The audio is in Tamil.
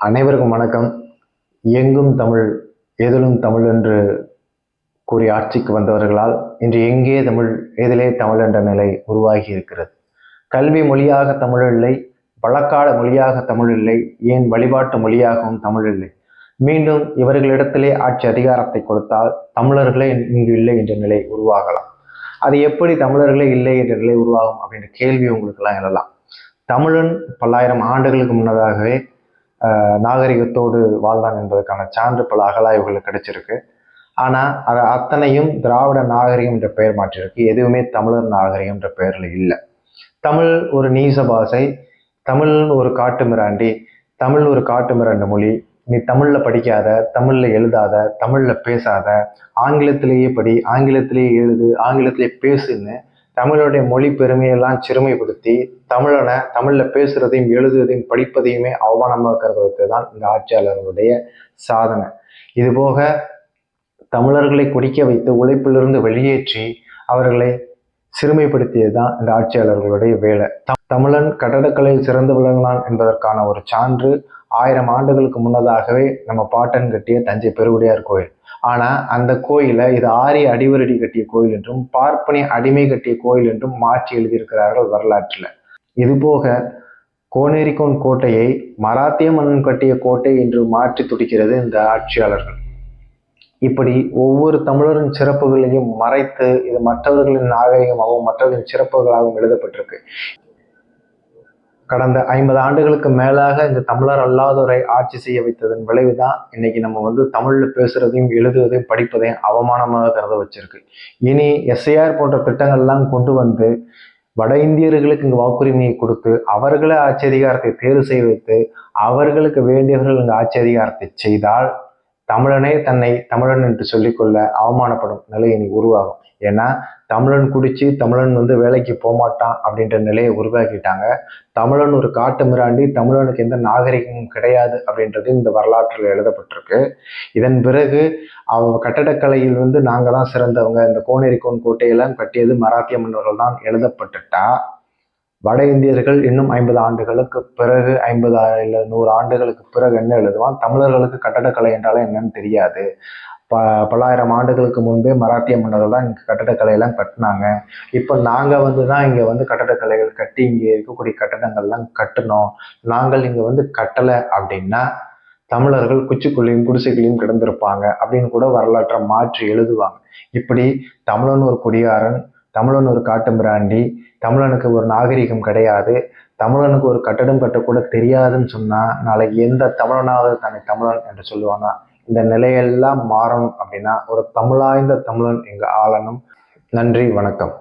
அனைவருக்கும் வணக்கம். எங்கும் தமிழ் எதிலும் தமிழ் என்று கூறி ஆட்சிக்கு வந்தவர்களால் இன்று எங்கே தமிழ் எதிலே தமிழ் என்ற நிலை உருவாகி இருக்கிறது. கல்வி மொழியாக தமிழ் இல்லை, வழக்காட மொழியாக தமிழ் இல்லை, ஏன் வழிபாட்டு மொழியாகவும் தமிழ் இல்லை. மீண்டும் இவர்களிடத்திலே ஆட்சி அதிகாரத்தை கொடுத்தால் தமிழர்களே இங்கு இல்லை என்ற நிலை உருவாகலாம். அது எப்படி தமிழர்களே இல்லை என்ற நிலை உருவாகும் அப்படின்ற கேள்வி உங்களுக்கெல்லாம் எழலாம். தமிழன் பல்லாயிரம் ஆண்டுகளுக்கு முன்னதாகவே நாகரிகத்தோடு வாழ்ந்தான் என்பதற்கான சான்று பல அகலாய்வுகள் கிடைச்சிருக்கு. ஆனால் அது அத்தனையும் திராவிட நாகரிகம் என்ற பெயர் மாற்றிருக்கு. எதுவுமே தமிழர் நாகரிகம் என்ற பெயரில் இல்லை. தமிழ் ஒரு நீச பாஷை, தமிழ் ஒரு காட்டு மிராண்டி, தமிழ் ஒரு காட்டு மிராண்டு மொழி. நீ தமிழில் படிக்காத, தமிழில் எழுதாத, தமிழில் பேசாத, ஆங்கிலத்திலேயே படி, ஆங்கிலத்திலேயே எழுது, ஆங்கிலத்திலே பேசுன்னு தமிழுடைய மொழி பெருமையெல்லாம் சிறுமைப்படுத்தி தமிழில் பேசுறதையும் எழுதுவதையும் படிப்பதையுமே அவமானமாக்கிறது வைத்து தான் இந்த ஆட்சியாளர்களுடைய சாதனை. இதுபோக தமிழர்களை குடிக்க வைத்து உழைப்பிலிருந்து வெளியேற்றி அவர்களை சிறுமைப்படுத்தியது தான் இந்த ஆட்சியாளர்களுடைய வேலை. தமிழன் கட்டடக்கலையில் சிறந்து விளங்கினான் என்பதற்கான ஒரு சான்று 1000 ஆண்டுகளுக்கு முன்னதாகவே நம்ம பாட்டன் கட்டிய தஞ்சை பெருவுடையார் கோயில். ஆனால் அந்த கோயிலை இது ஆரிய அடிவரடி கட்டிய கோயில் என்றும் பார்ப்பனிய அடிமை கட்டிய கோயில் என்றும் மாற்றி எழுதியிருக்கிறார்கள் வரலாற்றில். இதுபோக கோனேரிக்கோன் கோட்டையை மராத்திய மன்னன் கட்டிய கோட்டை என்று மாற்றி துடிக்கிறது இந்த ஆட்சியாளர்கள். இப்படி ஒவ்வொரு தமிழரின் சிறப்புகளையும் மறைத்து இது மற்றவர்களின் நாகரிகமாகவும் மற்றவர்களின் சிறப்புகளாகவும் எழுதப்பட்டிருக்கு. கடந்த 50 ஆண்டுகளுக்கு மேலாக இந்த தமிழர் அல்லாதோரை ஆட்சி செய்ய வைத்ததன் விளைவுதான் இன்னைக்கு நம்ம தமிழ்ல பேசுறதையும் எழுதுவதையும் படிப்பதையும் அவமானமாக கருத வச்சிருக்கு. இனி எஸ்ஐஆர் போன்ற திட்டங்கள்லாம் கொண்டு வந்து வட இந்தியர்களுக்கு இங்கு வாக்குரிமையை கொடுத்து அவர்களே ஆட்சி அதிகாரத்தை தேர்வு செய்ய வைத்து அவர்களுக்கு வேண்டியவர்கள் இங்கு ஆட்சி அதிகாரத்தை செய்தால் தமிழனே தன்னை தமிழன் என்று சொல்லிக்கொள்ள அவமானப்படும் நிலை இனி உருவாகும். ஏன்னா தமிழன் குடிச்சு தமிழன் வேலைக்கு போகமாட்டான் அப்படின்ற நிலையை உருவாக்கிட்டாங்க. தமிழன் ஒரு காட்டு மிராண்டி, தமிழனுக்கு எந்த நாகரிகமும் கிடையாது அப்படின்றது இந்த வரலாற்றில் எழுதப்பட்டிருக்கு. இதன் பிறகு கட்டடக்கலையில் நாங்கள் தான் சிறந்தவங்க, இந்த கோனேரிக்கோன் கோட்டையெல்லாம் கட்டியது மராத்திய மன்னர்கள் தான் எழுதப்பட்டுட்டா வட இந்தியர்கள் இன்னும் 50 ஆண்டுகளுக்கு பிறகு 50 இல்லை 100 ஆண்டுகளுக்கு பிறகு என்ன எழுதுவான்? தமிழர்களுக்கு கட்டடக்கலை என்றாலே என்னன்னு தெரியாது. பல்லாயிரம் ஆண்டுகளுக்கு முன்பே மராத்திய மன்னர்கள் தான் இங்கே கட்டடக்கலையெல்லாம் கட்டினாங்க. இப்போ நாங்கள் தான் இங்கே கட்டடக்கலைகள் கட்டி இங்கே இருக்கக்கூடிய கட்டடங்கள்லாம் கட்டணும். நாங்கள் இங்கே கட்டலை அப்படின்னா தமிழர்கள் குச்சிக்குள்ளையும் குடிசைகளையும் கிடந்திருப்பாங்க அப்படின்னு கூட வரலாற்றை மாற்றி எழுதுவாங்க. இப்படி தமிழன் ஒரு குடியாரன், தமிழன் ஒரு காட்டு மிராண்டி, தமிழனுக்கு ஒரு நாகரிகம் கிடையாது, தமிழனுக்கு ஒரு கட்டடம் கட்டக்கூட தெரியாதுன்னு சொன்னால் நாளைக்கு எந்த தமிழனாவது தன்னை தமிழன் என்று சொல்லுவாங்க. இந்த நிலையெல்லாம் மாறணும் அப்படின்னா ஒரு தமிழாய்ந்த தமிழன் இங்கு ஆளணும். நன்றி, வணக்கம்.